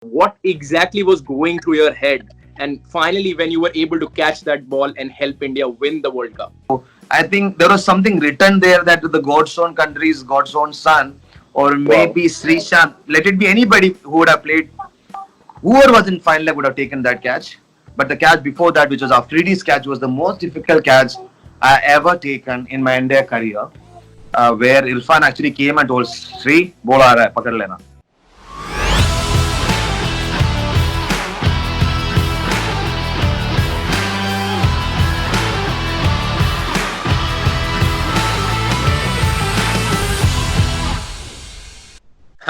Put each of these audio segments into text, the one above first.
What exactly was going through your head? And finally, when you were able to catch that ball and help India win the World Cup. I think there was something written there that the God's own country is God's own son, or Wow. maybe Sreesanth. Let it be anybody who would have played, whoever was in final would have taken that catch. But the catch before that, which was Afridi's catch, was the most difficult catch I ever taken in my entire career. Where Irfan actually came and told Sree, "Bola aa raha hai, pakad lena."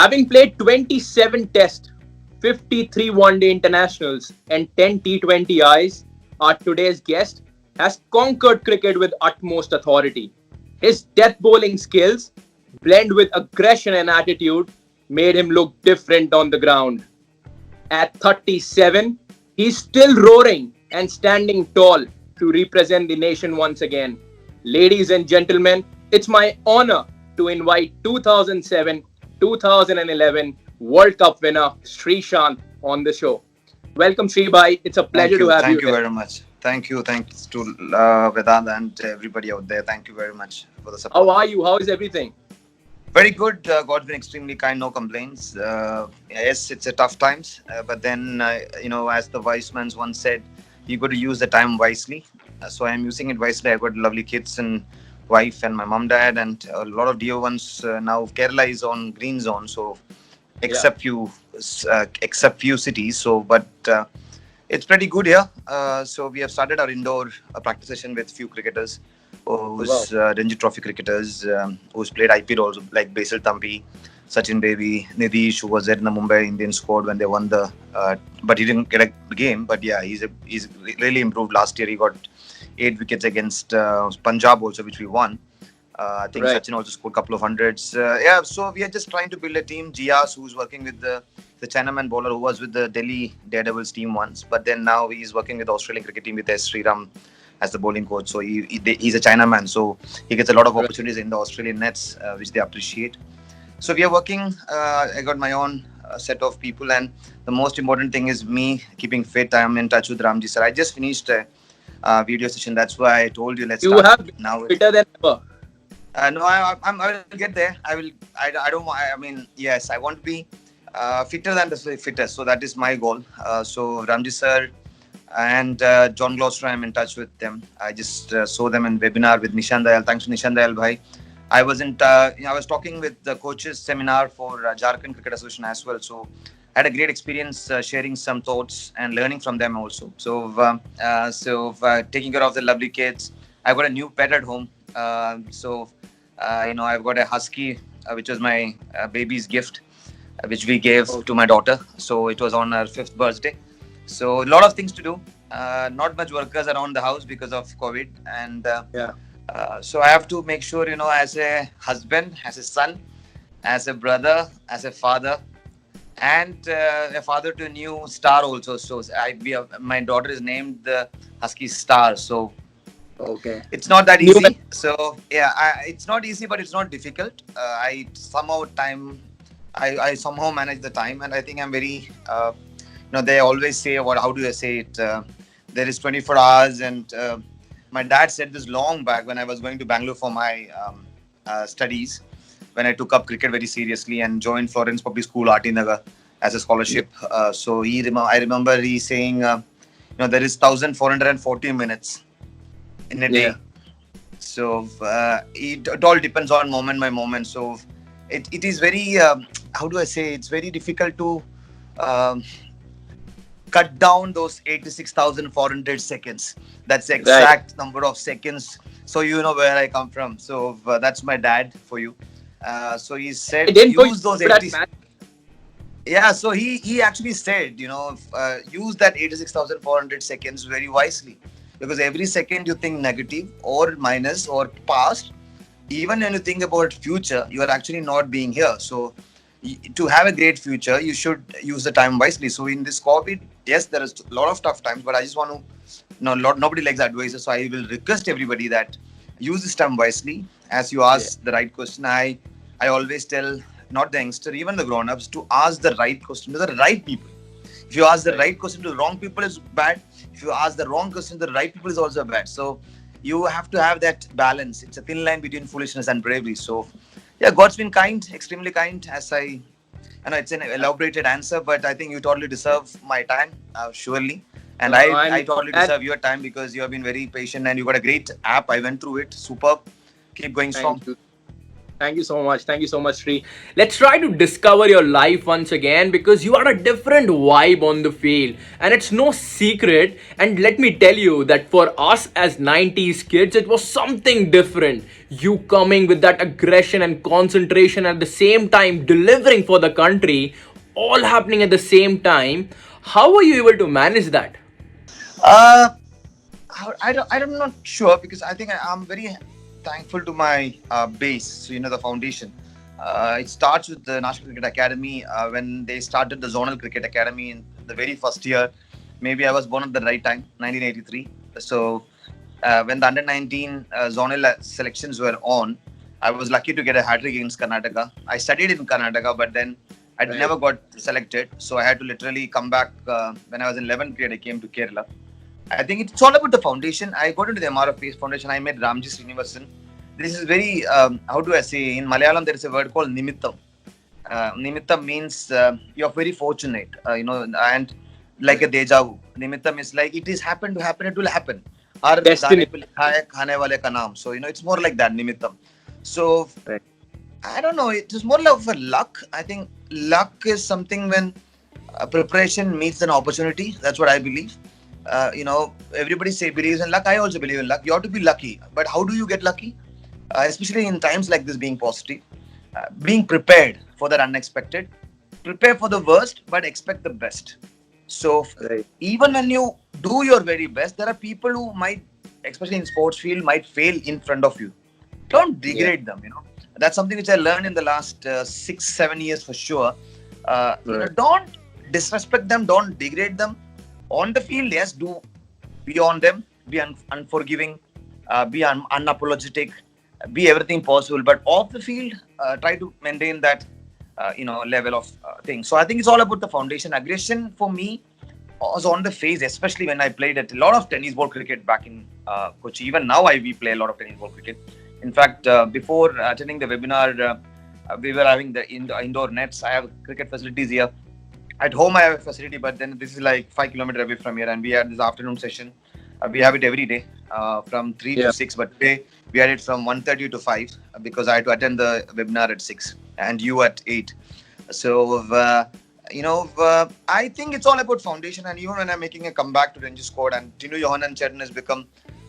Having played 27 Tests, 53 One Day Internationals, and 10 T20Is, our today's guest has conquered cricket with utmost authority. His death bowling skills, blend with aggression and attitude, made him look different on the ground. At 37, he's still roaring and standing tall to represent the nation once again. Ladies and gentlemen, it's my honor to invite 2007 2011 World Cup winner Sreesanth on the show. Welcome, Sree Bhai. It's a pleasure to have you Thank you here. very much. Thank you. Thanks to Vedant and everybody out there. Thank you very much for the How support. are you? How is everything? Very good. God's been extremely kind. No complaints. Yes, it's a tough times, but then as the wise man once said, you got to use the time wisely. So I am using it wisely. I've got lovely kids and wife and my mom, dad, and a lot of dear ones. Now Kerala is on green zone, so Yeah. except few cities. So, but it's pretty good here. So we have started our indoor practice session with few cricketers, Wow. who's Ranji Trophy cricketers, who's played IPL also, like Basil Tampi, Sachin Baby, Nidish, who was there in the Mumbai Indian squad when they won the. But he didn't get a game. But yeah, he's really improved. Last year he got 8 wickets against Punjab also, which we won. I think Right. Sachin also scored a couple of hundreds. Yeah, so we are just trying to build a team. Gias, who's working with the Chinaman bowler who was with the Delhi Daredevils team once, but then now he's working with the Australian cricket team with S. Sreeram as the bowling coach. So he's a Chinaman, so he gets a lot of Right. opportunities in the Australian nets, which they appreciate. So we are working. I got my own set of people, and the most important thing is me keeping fit. I am in touch with Ramji sir. I just finished a video session. That's why I told you let's You start have been now. fitter than ever. No, I will get there. I will. I don't want. I mean, yes, I want to be fitter than the fittest. So that is my goal. So Ramji sir and John Gloucester, I'm in touch with them. I just saw them in webinar with Nishan Dayal. Thanks to Nishan Dayal bhai. I was talking with the coaches seminar for Jharkhand Cricket Association as well. So I had a great experience sharing some thoughts and learning from them also. So taking care of the lovely kids. I've got a new pet at home. I've got a husky, which was my baby's gift, which we gave to Okay. my daughter. So it was on her fifth birthday. So a lot of things to do. Not much workers around the house because of COVID, and Yeah. so I have to make sure, as a husband, as a son, as a brother, as a father, and a father to a new star also. So my daughter is named the Husky Star. So Okay. it's not that New. easy. So yeah, it's not easy, but it's not difficult. I somehow manage the time, and I think I'm very. They always say, "What? How do I say it?" There is 24 hours, and my dad said this long back when I was going to Bangalore for my studies, when I took up cricket very seriously and joined Florence Public School, RT Nagar, as a Yeah. scholarship. I remember he saying, there is 1,440 minutes in a Yeah. day. So it all depends on moment by moment. So it is very, how do I say, it's very difficult to um, cut down those 86,400 seconds. That's the Right. exact number of seconds. So you know where I come from. So that's my dad for you. So he I said, didn't know you use those were good at 80. math. Yeah, so he actually said, use that 86,400 seconds very wisely, because every second you think negative or minus or past, even when you think about future, you are actually not being here. So to have a great future, you should use the time wisely. So in this COVID, yes, there is a lot of tough times, but I just want to, nobody likes advices, so I will request everybody that use this time wisely. As you Yeah. ask the right question, I always tell not the youngster, even the grown-ups, to ask the right question to the right people. If you ask the Right. right question to the wrong people, it's bad. If you ask the wrong question to the right people, it's also bad. So you have to have that balance. It's a thin line between foolishness and bravery. So yeah, God's been kind, extremely kind. I know it's an elaborated answer, but I think you totally deserve my time, surely. And No, I and totally and deserve your time because you have been very patient and you got a great app. I went through it. Superb. Keep going strong. thank you. Thank you so much. Thank you so much, Sree. Let's try to discover your life once again because you are a different vibe on the field. And it's no secret. And let me tell you that for us as 90s kids, it was something different. You coming with that aggression and concentration at the same time, delivering for the country, all happening at the same time. How were you able to manage that? Uh, I'm not sure because I think I'm very thankful to my base, so, the foundation. It starts with the National Cricket Academy when they started the Zonal Cricket Academy in the very first year. Maybe I was born at the right time, 1983. So when the under 19 zonal selections were on, I was lucky to get a hat trick against Karnataka. I studied in Karnataka, but then I Right. never got selected. So I had to literally come back when I was in 11th grade. I came to Kerala. I think it's all about the foundation. I got into the MRF Foundation. I met Ramji Srinivasan. This is very, how do I say, in Malayalam, there is a word called Nimittam. Nimittam means you're very fortunate, and like a Right. deja vu. Nimittam is like it is happened to happen, it will happen. Har Destiny. dane pe likha hai khane wale ka naam. So, it's more like that, Nimittam. So, Right. I don't know, it is more like for luck. I think luck is something when preparation meets an opportunity. That's what I believe. Everybody believes in luck. I also believe in luck. You have to be lucky. But how do you get lucky? Especially in times like this, being positive, being prepared for the unexpected, prepare for the worst, but expect the best. So Right. even when you do your very best, there are people who might, especially in sports field, might fail in front of you. Don't Yeah. degrade them. That's something which I learned in the last 6 7 years for sure. Right. Don't disrespect them, don't degrade them. On the field, yes, do be on them, be unforgiving, be unapologetic, be everything possible. But off the field, try to maintain that level of thing. So I think it's all about the foundation. Aggression for me was on the face, especially when I played at a lot of tennis ball cricket back in Kochi. Even now, we play a lot of tennis ball cricket. In fact, before attending the webinar, we were having the indoor nets. I have cricket facilities here. At home, I have a facility, but then this is like 5 kilometers away from here, and we had this afternoon session. We have it every day from 3 to Yeah. 6, but today we had it from 1:30 to 5 because I had to attend the webinar at 6 and you at 8. So, I think it's all about foundation. And even when I'm making a comeback to Ranji squad, and Tinu Johanan Chetan has become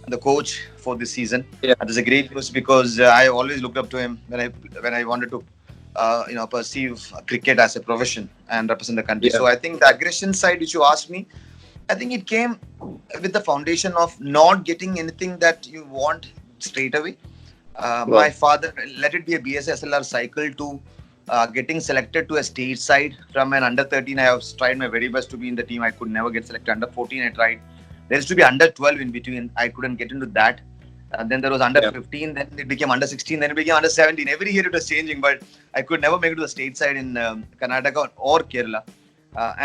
the coach for this season, Yeah. and this is a great news because I always looked up to him when I wanted to, perceive cricket as a profession and represent the country. Yeah. So I think the aggression side, which you asked me, I think it came with the foundation of not getting anything that you want straight away. My Wow. father let it be a BSSLR cycle to getting selected to a state side from an under 13. I have tried my very best to be in the team. I could never get selected. Under 14, I tried. There used to be under 12 in between. I couldn't get into that. Then there was under Yeah. 15. Then it became under 16. Then it became under 17. Every year it was changing, but I could never make it to the state side in Karnataka or Kerala.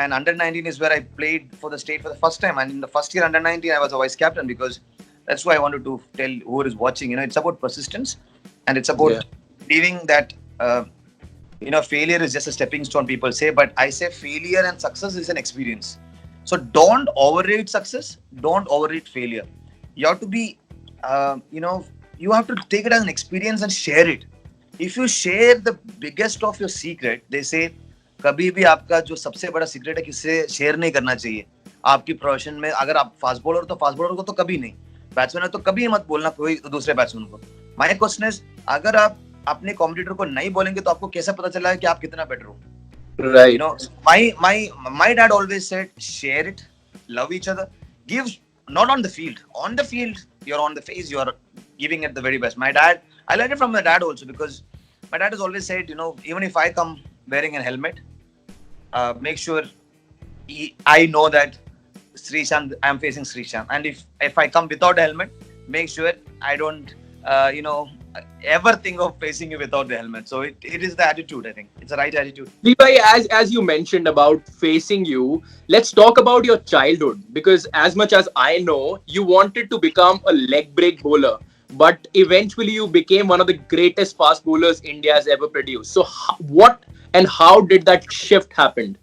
And under 19 is where I played for the state for the first time. And in the first year under 19, I was a vice captain because that's why I wanted to tell who is watching. It's about persistence, and it's Yeah. about believing that failure is just a stepping stone. People say, but I say failure and success is an experience. So don't overrate success. Don't overrate failure. You have to be, you have to take it as an experience and share it. If you share the biggest of your secret, they say कभी भी आपका जो सबसे बड़ा secret है किससे share नहीं करना चाहिए आपकी प्रोफेशन में अगर आप फास्ट बॉलर हो तो फास्ट बॉलर को तो कभी नहीं बैट्समैन है तो कभी मत बोलना कोई दूसरे बैट्समैन को माय क्वेश्चन इज अगर आप अपने कॉम्पिटिटर को नहीं बोलेंगे तो आपको कैसे पता चला है कि आप कितना बेटर हो you Right. know my dad always said share it, love each other, give, not on the field. On the field you're on the face, you're giving it the very best. My dad, I learned it from my dad also because my dad has always said, even if I come wearing a helmet, make sure I know that Sreesanth, I'm facing Sreesanth. And if I come without a helmet, make sure I don't, ever think of facing you without the helmet. So it is the attitude. I think it's the right attitude. Levi, as you mentioned about facing you, let's talk about your childhood because as much as I know, you wanted to become a leg break bowler, but eventually you became one of the greatest fast bowlers India has ever produced. So what and how did that shift happen?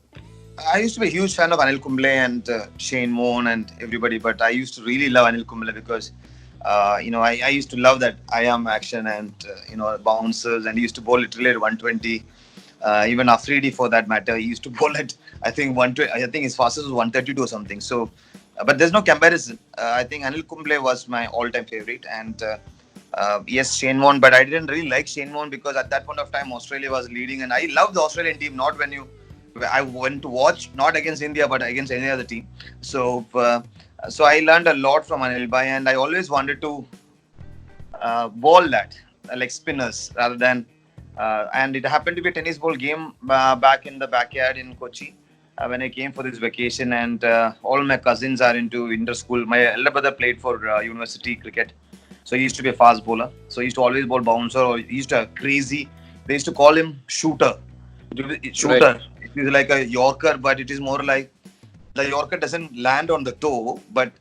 I used to be a huge fan of Anil Kumble and Shane Moon and everybody, but I used to really love Anil Kumble because, I used to love that I am action and, bouncers, and he used to bowl literally at 120. Even Afridi for that matter, he used to bowl at, I think, 120. I think his fastest was 132 or something. So, but there's no comparison. I think Anil Kumble was my all-time favorite. And yes, Shane Warne, but I didn't really like Shane Warne because at that point of time, Australia was leading. And I loved the Australian team, not when you I went to watch not against India but against any other team. So I learned a lot from Anil Bhai, and I always wanted to ball that like spinners rather than. And it happened to be a tennis ball game back in the backyard in Kochi when I came for this vacation, and all my cousins are into inter school. My elder brother played for university cricket, so he used to be a fast bowler. So he used to always bowl bouncer, or he used to have crazy. They used to call him shooter. Right. Shooter. It is like a Yorker, but it is more like the Yorker doesn't land on the toe, but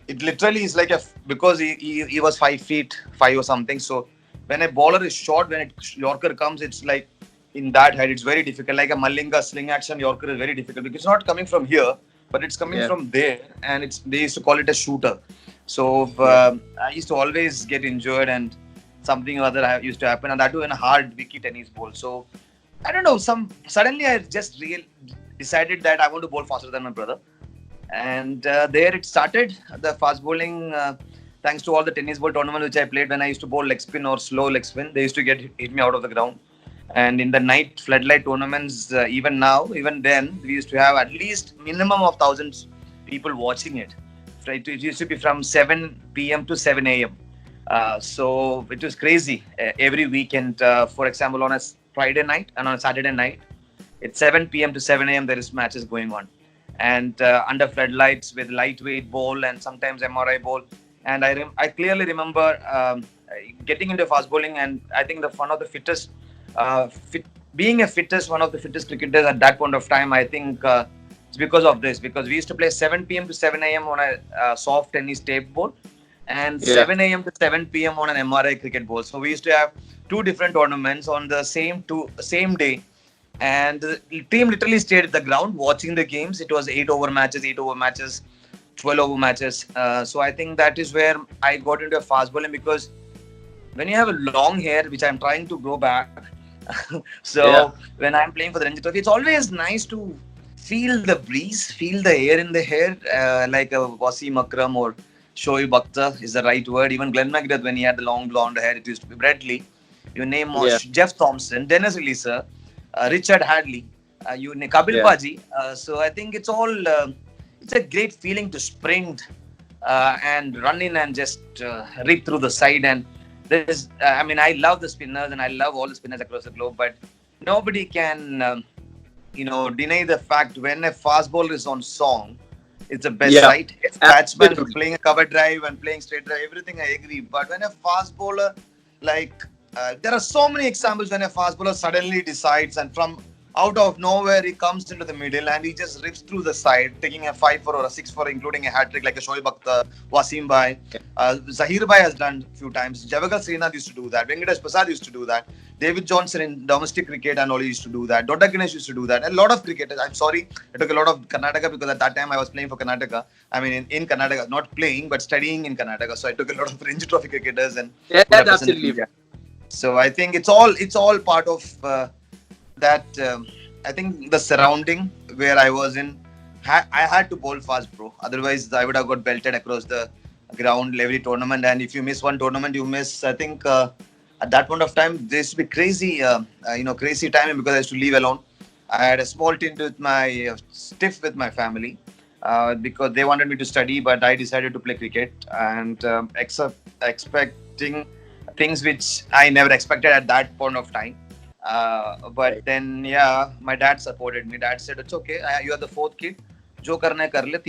it literally is like because he was 5 feet 5 or something. So when a bowler is short, when Yorker comes, it's like in that height, it's very difficult. Like a Malinga sling action Yorker is very difficult because it's not coming from here, but it's coming Yeah. from there, and they used to call it a shooter. So Yeah. I used to always get injured, and something or other used to happen, and that too in a hard wicket tennis ball. So I don't know. Suddenly I just decided that I want to bowl faster than my brother, and there it started. The fast bowling, thanks to all the tennis ball tournament which I played when I used to bowl leg spin or slow leg spin, they used to hit me out of the ground. And in the night floodlight tournaments, even now, even then, we used to have at least minimum of thousands people watching it. Right? It used to be from 7 p.m. to 7 a.m. So it was crazy every weekend. For example, on a Friday night and on a Saturday night, it's 7 p.m. to 7 a.m. There is matches going on, and under floodlights with lightweight ball and sometimes MRI ball. And I clearly remember getting into fast bowling, and I think one of the fittest, being a fittest, one of the fittest cricketers at that point of time. I think it's because of this, because we used to play 7 p.m. to 7 a.m. on a soft tennis tape ball, and Yeah. 7 a.m. to 7 p.m. on an MRI cricket ball. So we used to have two different tournaments on the same day, and the team literally stayed at the ground watching the games. It was 8 over matches, 12 over matches. So I think that is where I got into a fast bowling, because when you have a long hair, which I'm trying to grow back, so Yeah. when I'm playing for the Ranji Trophy, it's always nice to feel the breeze, feel the air in the hair, like a Wasim Akram or Shoaib Akhtar is the right word. Even Glenn McGrath, when he had the long blonde hair, it used to be Bradley. You name Yeah. Jeff Thompson, Dennis Elisa, Richard Hadley, you name Kabil Yeah. Paji. So I think it's a great feeling to sprint and run in and just rip through the side. And there's, I mean, I love the spinners and I love all the spinners across the globe, but nobody can, deny the fact when a fast ball is on song, it's the best, Yeah. right? If batsman Absolutely. playing a cover drive and playing straight drive, everything I agree. But when a fast bowler, like, there are so many examples when a fast bowler suddenly decides, and from out of nowhere he comes into the middle and he just rips through the side, taking a 5 4 or a 6 4, including a hat trick like a Shoaib Akhtar, Wasim Bhai, Zahir Bhai has done a few times. Javagal Srinath used to do that. Venkatesh Prasad used to do that. David Johnson in domestic cricket and all used to do that. Dodda Ganesh used to do that. A lot of cricketers. I'm sorry, I took a lot of Karnataka because at that time I was playing for Karnataka. I mean, in Karnataka, not playing but studying in Karnataka. So I took a lot of Ranji Trophy cricketers and Yeah, who that's represented absolutely India. So I think it's all part of that. I think the surrounding where I was in, I had to bowl fast, bro. Otherwise, I would have got belted across the ground every tournament. And if you miss one tournament, you miss. I think at that point of time, there used to be crazy, crazy timing because I used to leave alone. I had a small tint with my stiff with my family because they wanted me to study, but I decided to play cricket and expecting things which I never expected at that point of time. But right. then, yeah, my dad supported me. Dad said, "It's okay. You are the fourth kid. जो करना है कर ले.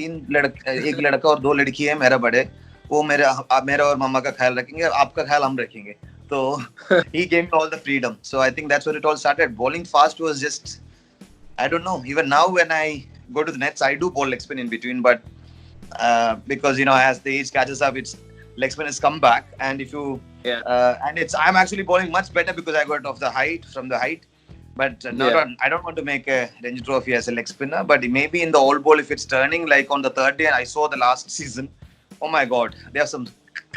एक लड़का और दो लड़की है मेरा बड़े. वो मेरा और मम्मा का ख्याल रखेंगे. आपका ख्याल हम रखेंगे. So he gave me all the freedom. So I think that's where it all started. Bowling fast was just, I don't know. Even now, when I go to the nets, I do bowl leg spin in between, but because as the age catches up, it's leg spin has come back, and if you Yeah, and it's I'm actually bowling much better because I got off the height from the height. But not yeah, on, I don't want to make a Ranji Trophy as a leg spinner, but maybe in the old ball if it's turning like on the third day. I saw the last season. Oh my God, there are some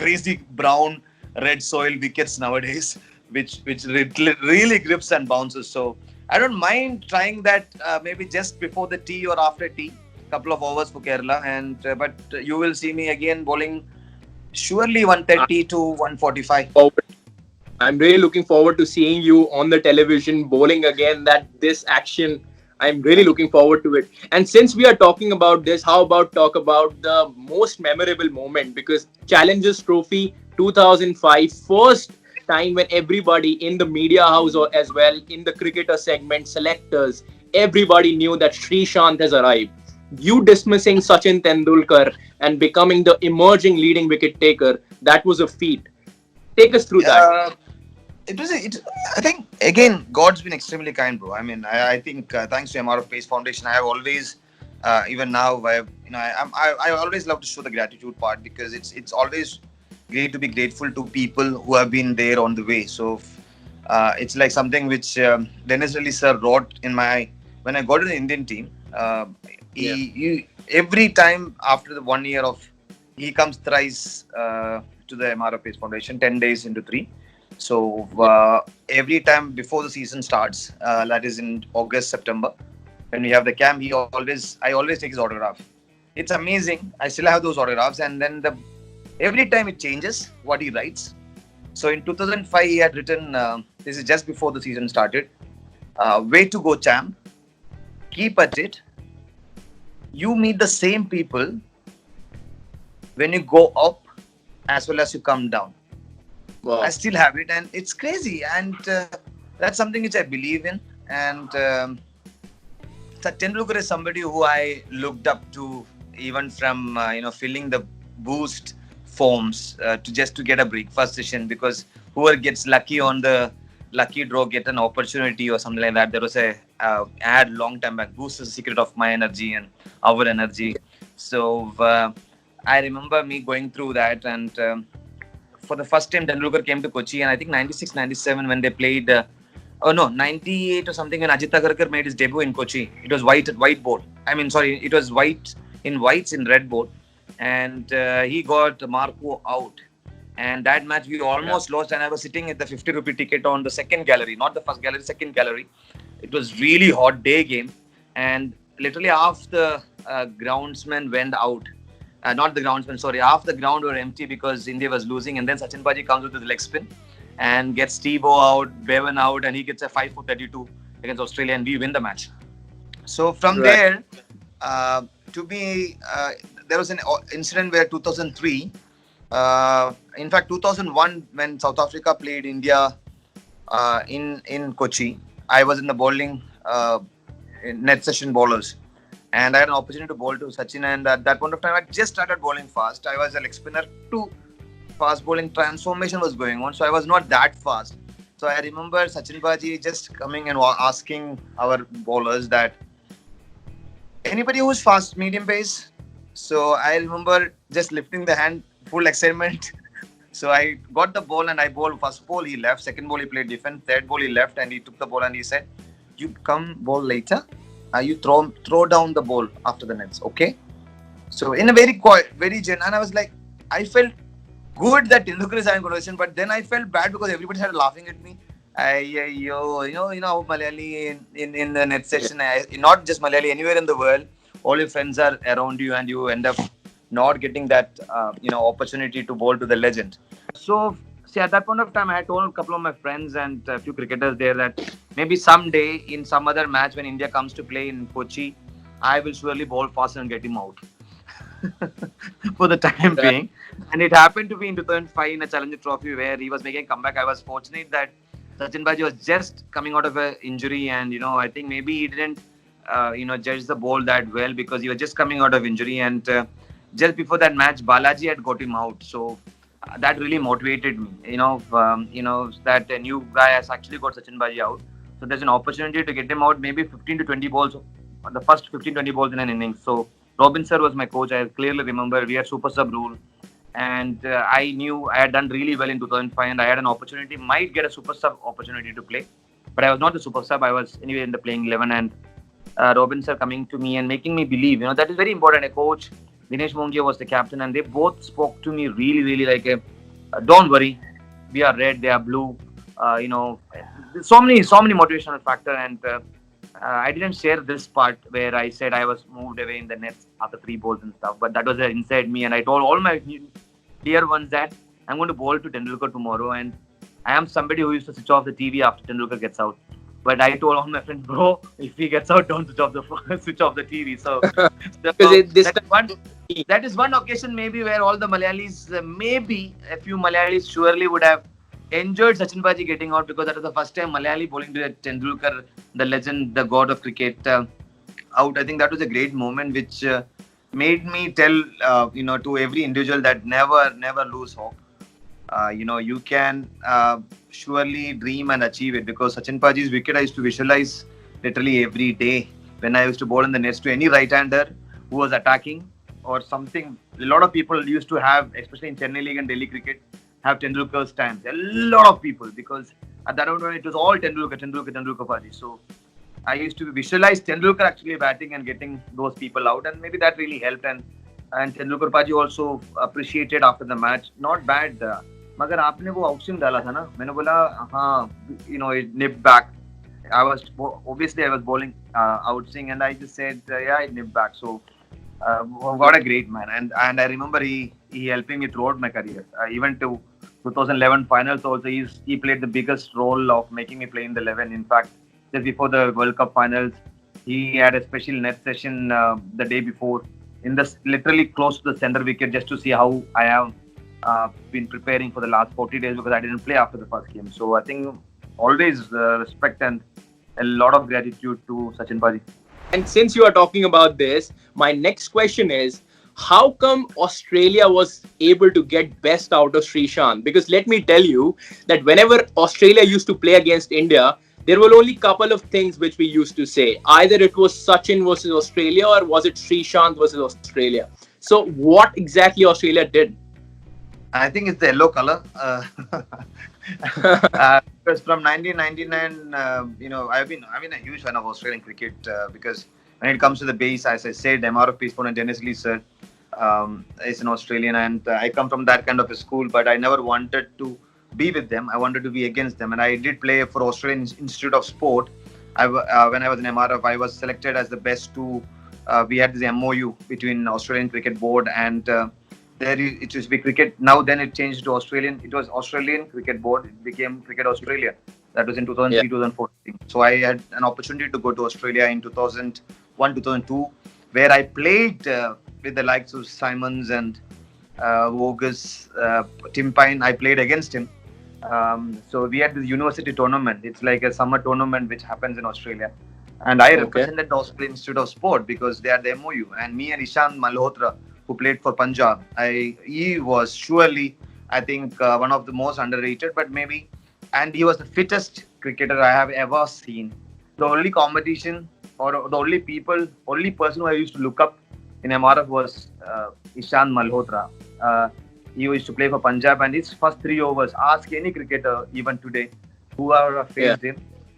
crazy brown red soil wickets nowadays, which really grips and bounces. So I don't mind trying that maybe just before the tea or after tea, couple of overs for Kerala, and but you will see me again bowling surely I'm 130 to 145. forward. I'm really looking forward to seeing you on the television bowling again. That this action, I'm really Thank you. looking forward to it. And since we are talking about this, how about talk about the most memorable moment? Because Challengers Trophy 2005, first time when everybody in the media house or as well in the cricketer segment, selectors, everybody knew that Sreesanth has arrived. You dismissing Sachin Tendulkar and becoming the emerging leading wicket taker, that was a feat. Take us through that. Uh, it was it. I think again, God's been extremely kind, bro. I mean, I think thanks to MRF Pace Foundation, I have always, even now, I always love to show the gratitude part because it's always great to be grateful to people who have been there on the way. So it's like something which Dennis Lilly sir wrote in my when I got to the Indian team. Yeah. He every time after the 1 year of he comes thrice to the MRF Pace Foundation, 10 days into three. So Yeah. every time before the season starts, that is in August, September, when we have the camp, I always take his autograph. It's amazing. I still have those autographs, and then the every time it changes what he writes. So in 2005, he had written. This is just before the season started. Way to go, champ. Keep at it. You meet the same people when you go up as well as you come down. I Wow. still have it, and it's crazy. And that's something which I believe in. And Tendulkar is somebody who I looked up to, even from filling the boost forms to just to get a breakfast session, because whoever gets lucky on the lucky draw get an opportunity or something like that. There was a ad long time back. Boost is the secret of my energy and our energy. So I remember me going through that, and for the first time Tendulkar came to Kochi, and I think 96, 97 when they played. Oh no, 98 or something when Ajit Agarkar made his debut in Kochi. It was white board. I mean, sorry, it was whites in red board, and he got Marco out. And that match we Yeah. almost lost. And I was sitting at the 50 rupee ticket on the second gallery, not the first gallery, second gallery. It was really hot day game, and literally half the groundsmen went out. Not the groundsmen, sorry, half the ground were empty because India was losing. And then Sachin Baji comes with the leg spin and gets Tebow out, Bevan out, and he gets a 5 for 32 against Australia, and we win the match. So from Right. there, uh, to be there was an incident where 2003, in fact 2001 when South Africa played India in Kochi, I was in the bowling net session bowlers, and I had an opportunity to bowl to Sachin. And at that point of time, I just started bowling fast. I was a leg spinner too. Fast bowling transformation was going on, so I was not that fast. So I remember Sachin Baji just coming and asking our bowlers that anybody who's fast, medium pace. So I remember just lifting the hand, full excitement. So I got the ball and I bowled. First ball he left, second ball he played defense, third ball he left and he took the ball and he said, "You come bowl later. You throw down the ball after the nets, okay?" So in a very quiet, very genuine, and I was like, I felt good that Tendulkar is having conversation, but then I felt bad because everybody started laughing at me. You know, Malayali in the net Yeah. session, not just Malayali, anywhere in the world, all your friends are around you, and you end up not getting that opportunity to bowl to the legend. So see, at that point of time, I had told a couple of my friends and a few cricketers there that maybe someday in some other match when India comes to play in Kochi, I will surely bowl fast and get him out. For the time Right. being. And it happened to be in 2005 in a Challenger Trophy where he was making a comeback. I was fortunate that Sachin Baji was just coming out of an injury, and I think maybe he didn't judge the ball that well because he was just coming out of injury. And just before that match, Balaji had got him out. So that really motivated me. That a new guy has actually got Sachin Baji out. So there's an opportunity to get him out, maybe 15 to 20 balls, the first 15, 20 balls in an innings. So Robin sir was my coach. I clearly remember we had super sub rule. And I knew I had done really well in 2005 and I had an opportunity, might get a super sub opportunity to play. But I was not the super sub. I was anyway in the playing 11 and Robin sir coming to me and making me believe, that is very important. A coach, Dinesh Mongia was the captain, and they both spoke to me really, really like don't worry, we are red, they are blue. So many motivational factor, and I didn't share this part where I said I was moved away in the nets after 3 balls and stuff, but that was inside me, and I told all my dear ones that I'm going to bowl to Tendulkar tomorrow, and I am somebody who used to switch off the TV after Tendulkar gets out. But I told all my friends, bro, if he gets out, don't switch off the switch off the TV. So, This that is one occasion maybe where all the Malayalis, maybe a few Malayalis surely would have enjoyed Sachin Baji getting out, because that was the first time Malayali bowling to Tendulkar, the legend, the god of cricket, out. I think that was a great moment, which made me tell to every individual that never lose hope. You can surely dream and achieve it, because Sachin Paji's wicket I used to visualize literally every day when I used to bowl in the nets to any right-hander who was attacking or something. A lot of people used to have, especially in Chennai League and Delhi cricket, have Tendulkar stands. A lot of people, because at that time it was all Tendulkar Paji. So I used to visualize Tendulkar actually batting and getting those people out, and maybe that really helped. And Tendulkar Paji also appreciated after the match. Not bad. मगर आपने वो outswing डाला था ना, मैंने बोला हाँ, it nipped back. I was bowling outswing, and I just said yeah, it nipped back. So what a great man, and I remember he helping me throughout my career, even to 2011 finals also. He played the biggest role of making me play in the 11. In fact, just before the World Cup finals, he had a special net session the day before, in the literally close to the center wicket, just to see how I have been preparing for the last 40 days, because I didn't play after the first game. So I think always respect and a lot of gratitude to Sachin Paji. And since you are talking about this, my next question is, how come Australia was able to get best out of Sreesanth? Because let me tell you that whenever Australia used to play against India, there were only a couple of things which we used to say. Either it was Sachin versus Australia, or was it Sreesanth versus Australia. So what exactly Australia did? I think it's the yellow color. Because from 1999, I've been a huge fan of Australian cricket, because when it comes to the base, as I said, MRF Peacepoint and Dennis Lee sir is an Australian, and I come from that kind of a school, but I never wanted to be with them. I wanted to be against them, and I did play for Australian Institute of Sport. When I was in MRF, I was selected as the best to. We had this MOU between Australian Cricket Board and. There it used to be cricket. Now then it changed to Australian. It was Australian Cricket Board. It became Cricket Australia. That was in 2003, 2014. So I had an opportunity to go to Australia in 2001, 2002, where I played with the likes of Simons and Vogus, Tim Pine. I played against him. So we had this university tournament. It's like a summer tournament which happens in Australia. And I represented the Australian Institute of Sport, because they are the MOU. And me and Ishan Malhotra, who played for Punjab, he was surely, I think, one of the most underrated, but maybe, and he was the fittest cricketer I have ever seen. The only competition, or the only person who I used to look up in MRF was Ishan Malhotra. He used to play for Punjab, and his first 3 overs, ask any cricketer even today who ever faced him,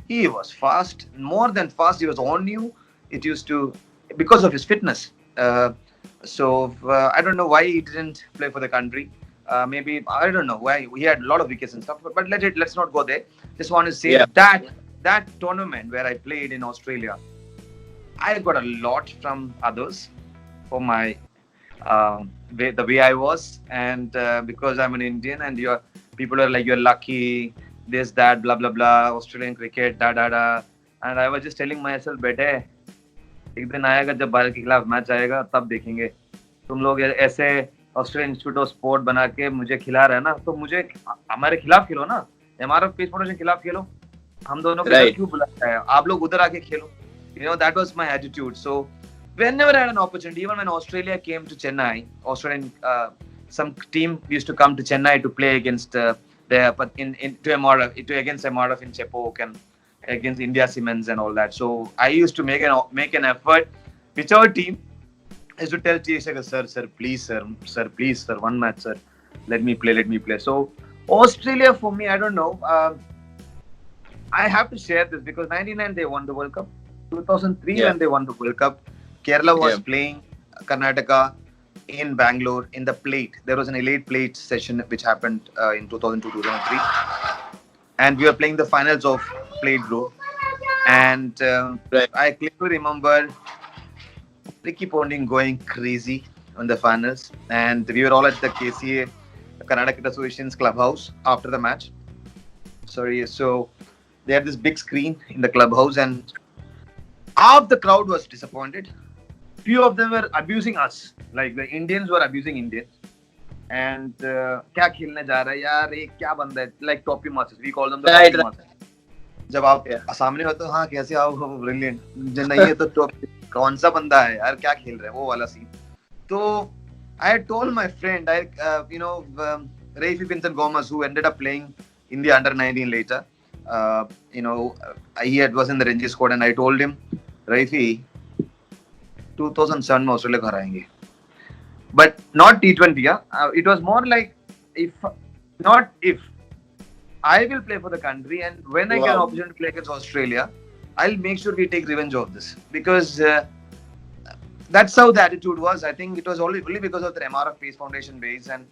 he was fast, more than fast. He was on you. It used to, because of his fitness. So I don't know why he didn't play for the country. Maybe I don't know why. He had a lot of wickets and stuff. But let's not go there. Just want to say that tournament where I played in Australia, I got a lot from others for my the way I was, and because I'm an Indian, and people are like, you're lucky, this, that, blah blah blah, Australian cricket, da da da, and I was just telling myself, बेटे एक दिन आएगा जब भारत के खिलाफ match आएगा, तब देखेंगे तुम लोग ऐसे ऑस्ट्रेलियन इंस्टीट्यूट ऑफ स्पोर्ट बना के मुझे खिला रहे हैं ना, तो मुझे हमारे खिलाफ खेलो ना, हमारा पीस फाउंडेशन के खिलाफ खेलो, हम दोनों को क्यों बुलाया है, आप लोग उधर आके खेलो. That was my attitude. So whenever I had an opportunity, even when Australia came to Chennai, Australian some team used to come to Chennai to play against but in to MRF to against MRF in Chepauk and against India Siemens and all that. So I used to make an effort. Whichever team I used to tell TSH, sir, please, sir, one match, sir, let me play. So Australia for me, I don't know. I have to share this because '99 they won the World Cup. 2003 Yeah. when they won the World Cup, Kerala was Yeah. playing Karnataka in Bangalore in the plate. There was an elite plate session which happened in 2002-2003, and we were playing the finals of plate group. And Right. I clearly remember Ricky Ponting going crazy on the finals, and we were all at the KCA Karnataka Association's clubhouse after the match. Sorry, so they had this big screen in the clubhouse, and half the crowd was disappointed. Few of them were abusing us, like the Indians were abusing Indians. And क्या खेलने जा रहा है यार, ये क्या बंदा है, like toppy masters, we call them the Right. toppy masters. जब आप Yeah. सामने हो तो हाँ कैसे आओ, ब्रिलियंट, जब नहीं है तो टॉप कौन सा बंदा है यार, क्या खेल रहा है, वो वाला सीन. तो I had told my friend, Rafi Vincent Gomez, who ended up playing in the under 19 later. He was in the Ranji squad, and I told him, Rafi, 2007 में ऑस्ट्रेलिया को हराएंगे. But not T20. Yeah? It was more like if I will play for the country, and when I get an Wow. opportunity to play against Australia, I'll make sure we take revenge of this, because that's how the attitude was. I think it was only because of the MRF Peace Foundation base. And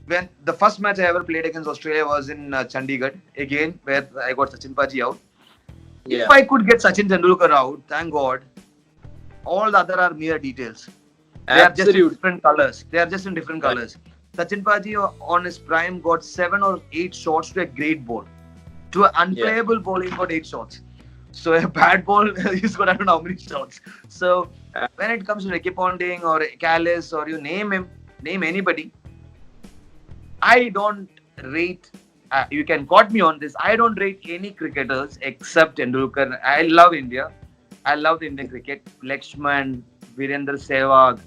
when the first match I ever played against Australia was in Chandigarh, again where I got Sachin Paji out. Yeah. If I could get Sachin Tendulkar out, thank God. All the other are mere details. They are just in Absolutely. different colors. They are just in different colors. Sachin Paji on his prime got 7 or 8 shots to a great ball. To an unplayable ball, he got 8 shots. So a bad ball, he's got I don't know how many shots. So when it comes to Ricky Ponting or Callis or you name anybody, I don't rate. You can quote me on this. I don't rate any cricketers except Tendulkar. I love India. I love the Indian cricket. Lakshman, Virendra Sehwag,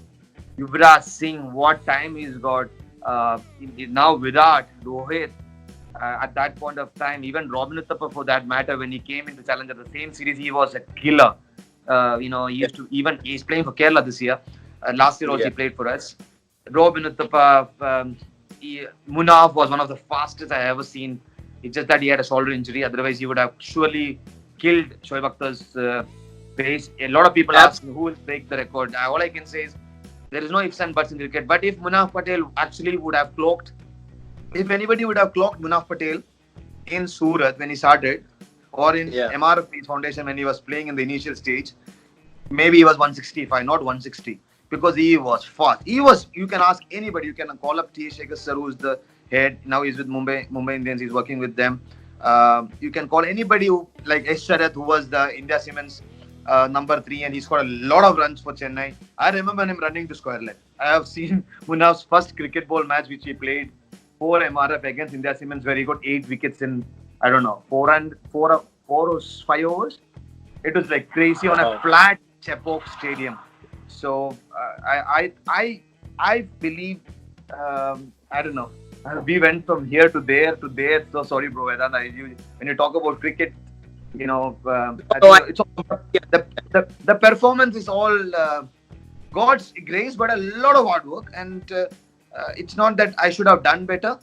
Yuvraj Singh, what time he's got. Now Virat, Rohit. At that point of time, even Robin Uthappa for that matter, when he came into Challenger, the same series, he was a killer. He's playing for Kerala this year. Last year also he played for us. Robin Uthappa, Munaf was one of the fastest I ever seen. It's just that he had a shoulder injury. Otherwise, he would have surely killed Shoaib Akhtar's pace. A lot of people ask who will break the record. All I can say is there is no ifs and buts in cricket. But if Munaf Patel actually would have clocked, if anybody would have clocked Munaf Patel in Surat when he started, or in MRF Peace Foundation when he was playing in the initial stage, maybe he was 165, not 160. Because he was fast. You can ask anybody. You can call up T. Shekhar sir, who's the head. Now he's with Mumbai Indians. He's working with them. You can call anybody like S. Sharath, who was the India Siemens number 3, and he scored a lot of runs for Chennai. I remember him running to square leg. I have seen Munaf's first cricket ball match, which he played for MRF against India Siemens, where he got 8 wickets in, I don't know, 4 or 5 overs. It was like crazy on a flat Chepauk stadium. So I believe, I don't know. We went from here to there to there. So sorry, bro, Vedant. When you talk about cricket, it's all, the performance is all God's grace, but a lot of hard work. And it's not that I should have done better.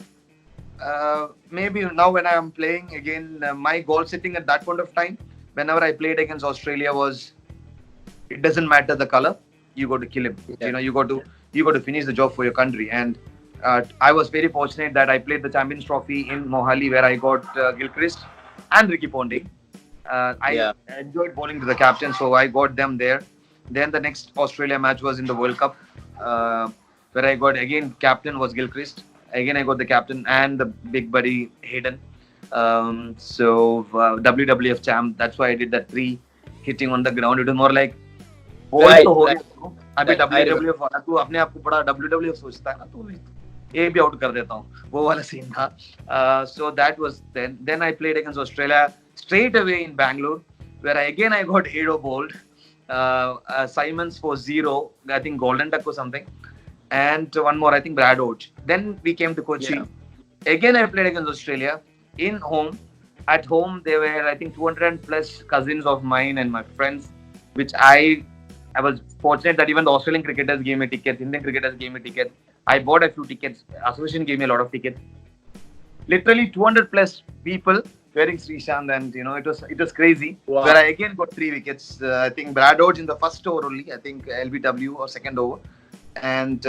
Maybe now when I am playing again, my goal setting at that point of time, whenever I played against Australia, was it doesn't matter the color. You got to kill him. You got to finish the job for your country. And I was very fortunate that I played the Champions Trophy in Mohali, where I got Gilchrist and Ricky Ponting. I enjoyed bowling to the captain, so I got them there. Then the next Australia match was in the World Cup, where I got again captain was Gilchrist. Again I got the captain and the big buddy Hayden. WWF champ. That's why I did that 3 hitting on the ground. It was more like अभी WWF वाला तू अपने आप को बड़ा WWF सोचता है ना, तू ये भी आउट कर देता हूँ, वो वाला सीन था. So that was then I played against Australia straight away in Bangalore, where I got 8 bowled. Simons for 0, I think golden duck or something. and one more, I think Brad Hodge. Then we came to Yeah. Kochi. Again, I played against Australia in home. At home, there were I think 200 plus cousins of mine and my friends, which I was fortunate that even the Australian cricketers gave me tickets, Indian cricketers gave me tickets. I bought a few tickets. Association gave me a lot of tickets. Literally 200 plus people wearing Sreesanth, and it was crazy. Where Wow. I again got 3 wickets. I think Brad Hodge in the first over only. I think LBW or second over, and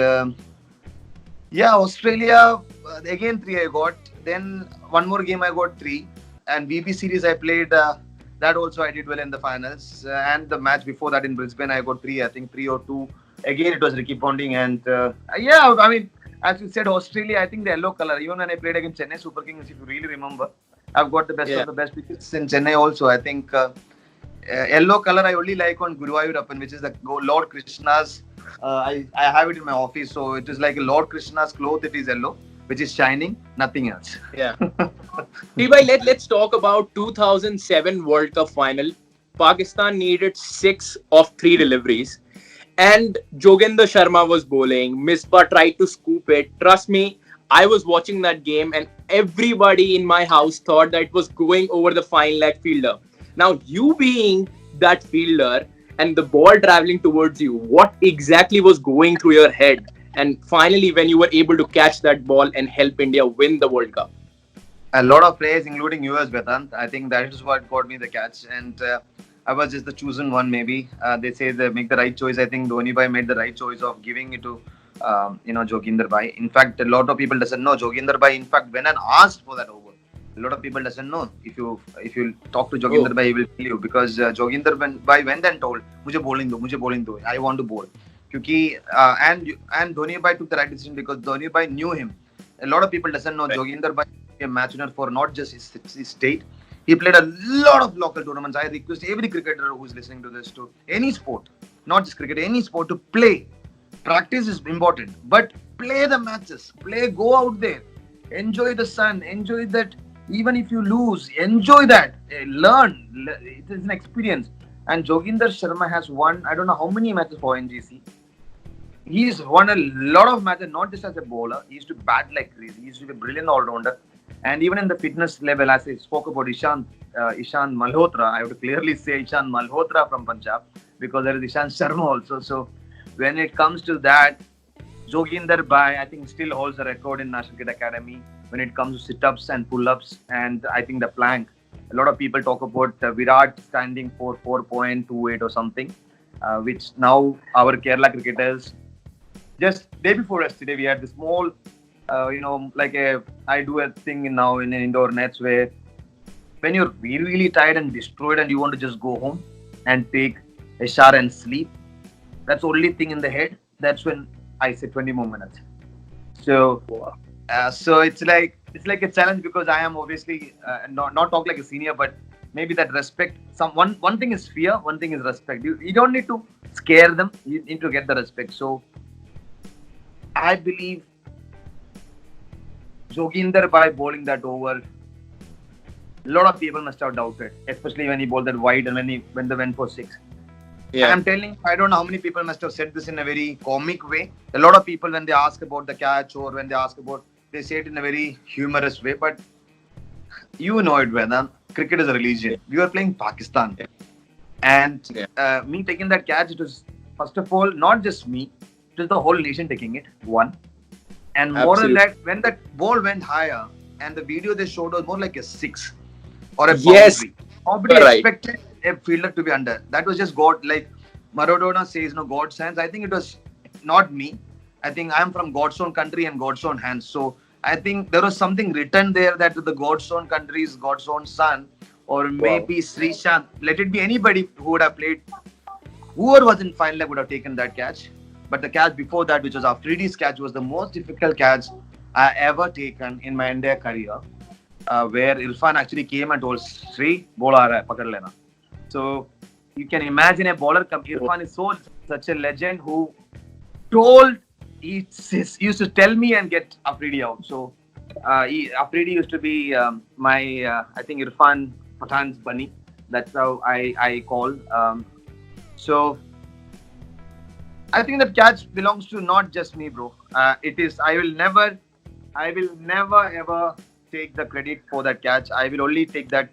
yeah, Australia again 3 I got. Then one more game I got 3, and VB series I played. That also I did well in the finals, and the match before that in Brisbane I got 3. I think 3 or 2. Again it was Ricky Ponting, and yeah, I mean as you said Australia. I think the yellow color. Even when I played against Chennai Super Kings, if you really remember, I've got the best Yeah. of the best wickets in Chennai also. I think. Yellow color I only like on Guruvayurappan, which is the Lord Krishna's. I have it in my office, so it is like a Lord Krishna's cloth. It is yellow, which is shining, nothing else. Yeah. Bhai, let's talk about 2007 World Cup final. Pakistan needed 6 of 3 deliveries, and Joginder Sharma was bowling. Misbah tried to scoop it. Trust me, I was watching that game, and everybody in my house thought that it was going over the fine leg fielder. Now, you being that fielder and the ball traveling towards you, what exactly was going through your head? And finally, when you were able to catch that ball and help India win the World Cup. A lot of players, including US Vedant. I think that is what got me the catch, and I was just the chosen one. Maybe they say they make the right choice. I think Dhoni Bhai made the right choice of giving it to Joginder Bhai. In fact, a lot of people doesn't know Joginder Bhai. In fact, went and asked for that over. A lot of people doesn't know. If you talk to Oh, Joginder Bhai, he will tell you because Bhai went and told, मुझे bowling दो. I want to bowl. क्योंकि and Dhoni Bhai took the right decision because Dhoni Bhai knew him. A lot of people doesn't know right. Joginder Bhai a match winner for not just his state. He played a lot of local tournaments. I request every cricketer who is listening to this to any sport, not just cricket, any sport to play. Practice is important, but play the matches. Play, go out there, enjoy the sun, enjoy that. Even if you lose, enjoy that. Learn. It is an experience. And Joginder Sharma has won. I don't know how many matches for NGC. He's won a lot of matches, not just as a bowler. He used to bat like crazy. He used to be a brilliant all-rounder. And even in the fitness level, as I spoke about Ishan Malhotra, I have to clearly say Ishan Malhotra from Punjab because there is Ishan Sharma also. So when it comes to that, Joginder Bhai, I think still holds the record in National Cricket Academy when it comes to sit-ups and pull-ups, and I think the plank. A lot of people talk about Virat standing for 4.28 or something, which now our Kerala cricketers just day before yesterday we had the small like a I do a thing now in indoor nets where when you're really, really tired and destroyed and you want to just go home and take a shower and sleep, that's the only thing in the head. That's when I say 20 more minutes. So Wow. so it's like a challenge because I am obviously not talk like a senior, but maybe that respect. One thing is fear, one thing is respect. You don't need to scare them. You need to get the respect. So I believe Joginder by bowling that over, a lot of people must have doubted, especially when he bowled that wide and when they went for 6. And Yeah. I'm telling, I don't know how many people must have said this in a very comic way. A lot of people when they ask about the catch or when they ask about, they say it in a very humorous way. But you know it, Vedant. Cricket is a religion. Yeah. We were playing Pakistan, and Yeah. me taking that catch, it was first of all not just me, it was the whole nation taking it. One. And more than Absolutely. that, when that ball went higher and the video they showed was more like a 6 or a Yes, boundary. Nobody you're right. expected a fielder to be under. That was just God. Like Maradona says, no, God's hands. I think it was not me. I think I'm from God's own country and God's own hands. So I think there was something written there that the God's own country is God's own son, or Wow. maybe Sreesanth. Let it be anybody who would have played. Whoever was in final leg would have taken that catch. But the catch before that, which was our Freddie's catch, was the most difficult catch I ever taken in my entire career. Where Irfan actually came and told Sree, bola aa raha hai, pakad lena. So you can imagine a bowler. Irfan is such a legend who told he used to tell me and get Afridi out. So Afridi used to be my I think Irfan Pathan's bunny. That's how I call. So I think that catch belongs to not just me, bro. It is. I will never ever take the credit for that catch. I will only take that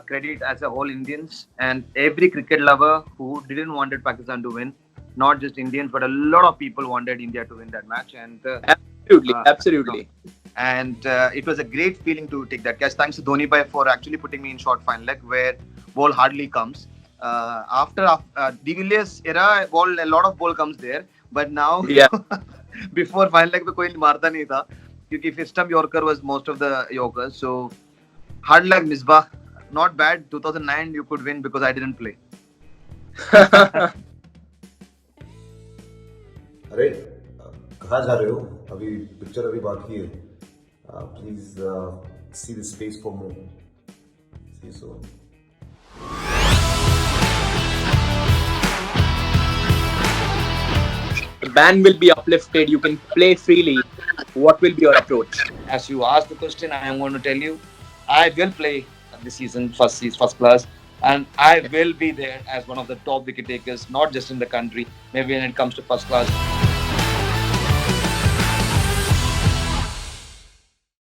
credit as a whole Indians and every cricket lover who didn't wanted Pakistan to win. Not just Indians, but a lot of people wanted India to win that match. Absolutely, Uh, absolutely. it was a great feeling to take that catch. Thanks to Dhoni bhai for actually putting me in short fine leg where ball hardly comes. After De Villiers era, ball a lot of ball comes there, but now Yeah. before fine leg पे कोई मारता नहीं था क्योंकि फिर stump Yorker was most of the Yorkers. So hard luck Misbah, not bad. 2009 you could win because I didn't play. अरे कहाँ जा रहे हो? अभी पिक्चर अभी बाकी है. Please see this space for more. See you soon. The ban will be uplifted. You can play freely. What will be your approach? As you asked the question, I am going to tell you, I will play this season first class, and I will be there as one of the top wicket takers, not just in the country, maybe when it comes to first class.